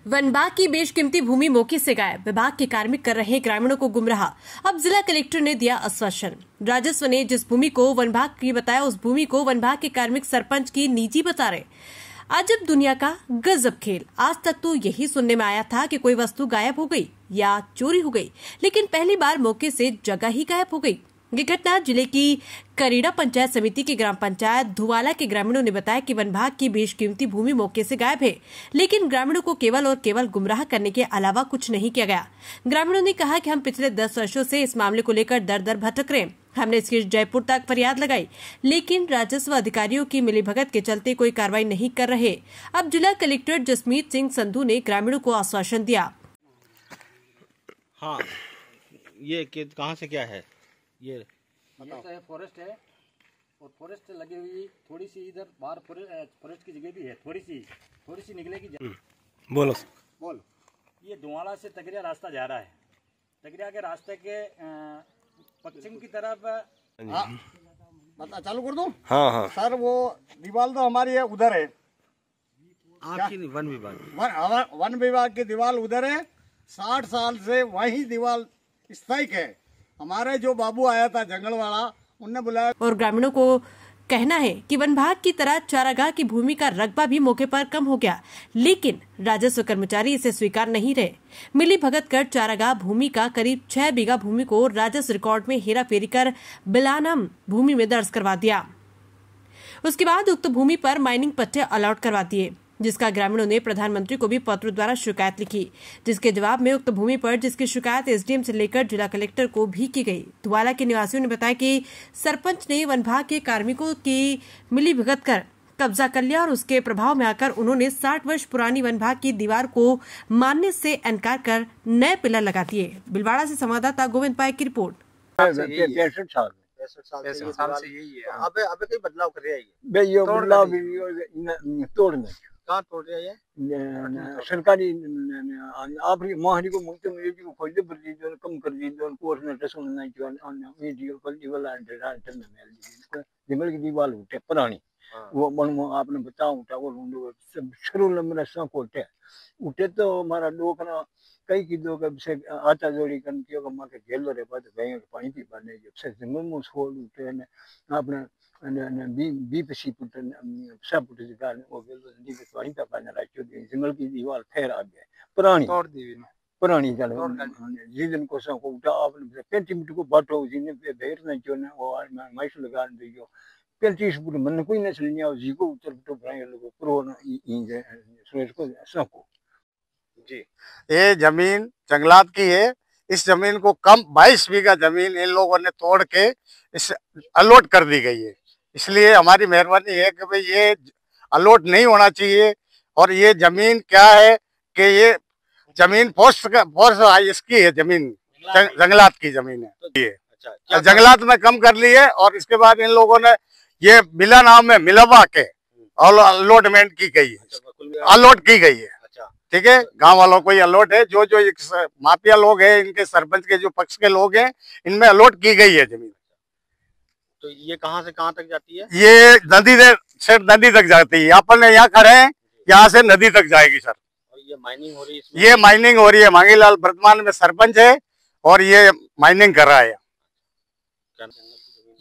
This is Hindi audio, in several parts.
वन विभाग की बेशकीमती भूमि मौके से गायब, विभाग के कार्मिक कर रहे ग्रामीणों को गुमराह। अब जिला कलेक्टर ने दिया आश्वासन। राजस्व ने जिस भूमि को वन विभाग की बताया, उस भूमि को वन विभाग के कार्मिक सरपंच की निजी बता रहे। अजब दुनिया का गजब खेल। आज तक तो यही सुनने में आया था कि कोई वस्तु गायब हो गई या चोरी हो गई, लेकिन पहली बार मौके से जगह ही गायब हो गई। ये घटना जिले की करीड़ा पंचायत समिति की ग्राम पंचायत धुवाला के ग्रामीणों ने बताया कि वन विभाग की बेशकीमती भूमि मौके से गायब है, लेकिन ग्रामीणों को केवल और केवल गुमराह करने के अलावा कुछ नहीं किया गया। ग्रामीणों ने कहा कि हम पिछले 10 वर्षों से इस मामले को लेकर दर दर भटक रहे हैं। हमने इसकी जयपुर तक फरियाद लगाई, लेकिन राजस्व अधिकारियों की मिलीभगत के चलते कोई कार्रवाई नहीं कर रहे। अब जिला कलेक्टर जसमीत सिंह संधू ने ग्रामीणों को आश्वासन दिया। हाँ, ये कहाँ से क्या है? ये तो है फॉरेस्ट है, और फॉरेस्ट से लगी हुई थोड़ी सी इधर बाहर फॉरेस्ट की जगह भी है, थोड़ी सी निकलेगी। बोलो। ये धुवाला से तकरिया रास्ता जा रहा है। तकरिया के रास्ते के पश्चिम की तरफ चालू कर दूं? हाँ सर, वो दीवार तो हमारी है, उधर है आपकी वन विभाग की दीवार उधर है। 60 साल से वही दीवार स्थायिक है। हमारे जो बाबू आया था जंगल वाला, उनने बुलाया। और ग्रामीणों को कहना है कि वन विभाग की तरह चारागाह की भूमि का रकबा भी मौके पर कम हो गया, लेकिन राजस्व कर्मचारी इसे स्वीकार नहीं रहे। मिली भगत कर चारागाह भूमि का करीब 6 बीघा भूमि को राजस्व रिकॉर्ड में हेरा फेरी कर बिलानाम भूमि में दर्ज करवा दिया। उसके बाद उक्त भूमि पर माइनिंग पट्टे अलॉट करवा दिए, जिसका ग्रामीणों ने प्रधानमंत्री को भी पत्र द्वारा शिकायत लिखी, जिसके जवाब में उक्त भूमि पर जिसकी शिकायत एसडीएम से लेकर जिला कलेक्टर को भी की गई। धुवाला के निवासियों ने बताया कि सरपंच ने वन विभाग के कार्मिकों की मिलीभगत कर कब्जा कर लिया और उसके प्रभाव में आकर उन्होंने 60 वर्ष पुरानी वन विभाग की दीवार को मानने से इनकार कर नए पिलर लगा दिए। बिलवाड़ा से संवाददाता गोविंद पाए की रिपोर्ट। 65 साल से यही है। अबे कोई बदलाव कर रहा है? ये बदलाव तोड़ने कहाँ तोड़ रहा है? सरकारी आप मोहरी को मुझे को खोल दे, बर्दी जो कम कर दी, जो कोर्स में टस होना नहीं चाहिए। वीडियो पर दीवार अंडर में जंगल की दीवार उठे पुरानी, वो मन आपने बताऊं उठा, वो शुरू में रस्सा कोटे उठे तो हमारा लोग ना कई की दो कब से आता जोड़ी कर के मां के गेलो रे बाद भैया के पानी पी पाने जब से जंगल में छोड़ उठे ने आपने बी पसी पुट सब पुट जगह ने वो गेलो दी के पानी पी पाने राखियो जंगल की दीवार फेर आ गया पुरानी तोड़ दी पुरानी चल जीवन को सा को उठा आपने 35 मिनट को बाटो जीने पे भेर नहीं जो ने वो माइस लगा दियो 35 फुट मन कोई न चलनिया जी को उतर तो भाई लोग प्रो इन सुरेश को सबको जी। ये जमीन जंगलात की है। इस जमीन को कम 22 बीघा जमीन इन लोगों ने तोड़ के इस अलॉट कर दी गई है। इसलिए हमारी मेहरबानी है कि भाई ये अलॉट नहीं होना चाहिए। और ये जमीन क्या है कि ये जमीन फोर्स इसकी है, जमीन जंगलात की जमीन है। ये जंगलात में कम कर ली है और इसके बाद इन लोगों ने ये बिला नाम में मिलवा के अलॉटमेंट की गई है, अलॉट की गई है। ठीक है, गांव वालों को ये अलॉट है। जो माफिया लोग हैं, इनके सरपंच के जो पक्ष के लोग हैं, इनमें अलॉट की गई है जमीन। तो ये कहाँ से कहाँ तक जाती है? ये नदी तक जाती है। अपन यहाँ खड़े हैं, यहाँ से नदी तक जाएगी सर। और ये माइनिंग हो रही है? ये माइनिंग हो रही है। मांगीलाल वर्तमान में सरपंच है और ये माइनिंग कर रहा है।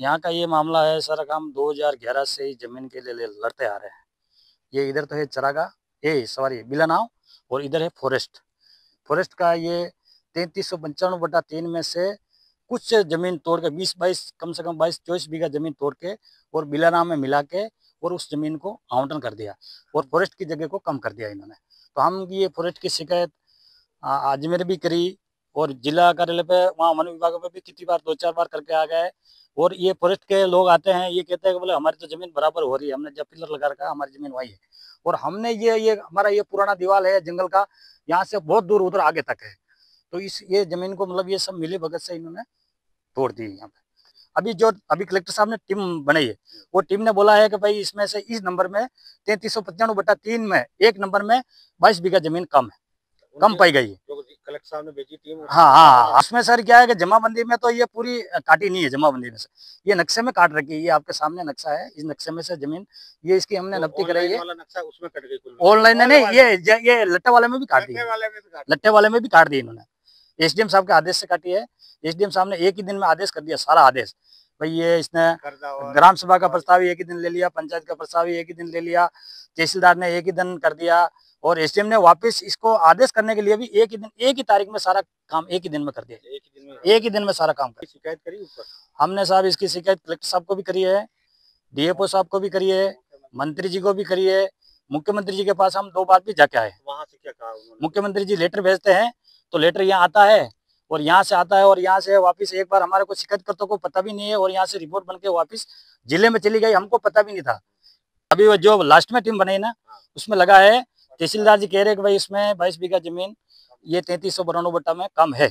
यहाँ का ये मामला है सर, हम 2011 से जमीन के लिए लड़ते आ रहे हैं। ये इधर तो है चरागा बिलानाव, और इधर है फॉरेस्ट का। ये 3395/3 में से कुछ जमीन तोड़ के 20-22 कम से कम 22-24 बीघा जमीन तोड़ के और बिलानाम में मिला के और उस जमीन को आवंटन कर दिया और फॉरेस्ट की जगह को कम कर दिया इन्होंने। तो हम ये फॉरेस्ट की शिकायत अजमेर भी करी और जिला कार्यालय पे, वहाँ वन विभाग पे भी कितनी बार 2-4 बार करके आ गए। और ये फॉरेस्ट के लोग आते हैं, ये कहते हैं कि बोले हमारी तो जमीन बराबर हो रही है, हमने जब पिलर लगा रखा हमारी जमीन वही है। और हमने ये हमारा ये पुराना दीवार है जंगल का, यहाँ से बहुत दूर उधर आगे तक है। तो ये जमीन को मतलब ये सब मिली भगत से इन्होंने तोड़ दी। यहाँ पे अभी कलेक्टर साहब ने टीम बनाई है, वो टीम ने बोला है कि भाई इसमें से इस नंबर में 3395/3 में एक नंबर में 22 बीघा जमीन कम है। कम पाई गई है। जो कलेक्टर साहब ने भेजी टीम, हाँ, उसमें सर क्या है कि जमाबंदी में तो ये पूरी काटी नहीं है, जमाबंदी में से ये नक्शे में काट रखी है। ये आपके सामने नक्शा है, इस नक्शे में से जमीन ये इसकी हमने नब्ती कराई है। नक्शा उसमें कट गई, ऑनलाइन नहीं, ये लट्टे वाले में भी काट दी, लट्टे वाले में भी काट दी इन्होंने। एसडीएम साहब के आदेश से काटी है। एसडीएम साहब ने एक ही दिन में आदेश कर दिया, सारा आदेश। भाई ये इसने ग्राम सभा का प्रस्ताव एक ही दिन ले लिया, पंचायत का प्रस्ताव एक ही दिन ले लिया, तहसीलदार ने एक ही दिन कर दिया, और एसडीएम ने वापस इसको आदेश करने के लिए भी एक ही दिन, एक ही तारीख में सारा काम एक ही दिन में कर दिया। एक ही दिन में सारा काम कर। शिकायत करी ऊपर हमने साहब इसकी शिकायत कलेक्टर साहब को भी करी है, डीएफओ साहब को भी करी है, मंत्री जी को भी करी है, मुख्यमंत्री जी के पास हम 2 बार भी जाके आए। वहां से क्या कहा उन्होंने? मुख्यमंत्री जी लेटर भेजते हैं तो लेटर यहाँ आता है, और यहाँ से आता है, और यहाँ से वापस एक बार हमारे को शिकायतकर्ता को पता भी नहीं है, और यहाँ से रिपोर्ट बन के वापस जिले में चली गई, हमको पता भी नहीं था। अभी वो जो लास्ट में टीम बनाई ना, उसमें लगा है तहसीलदार जी कह रहे कि भाई इसमें 22 बीघा जमीन ये 3392 बट्टा में कम है।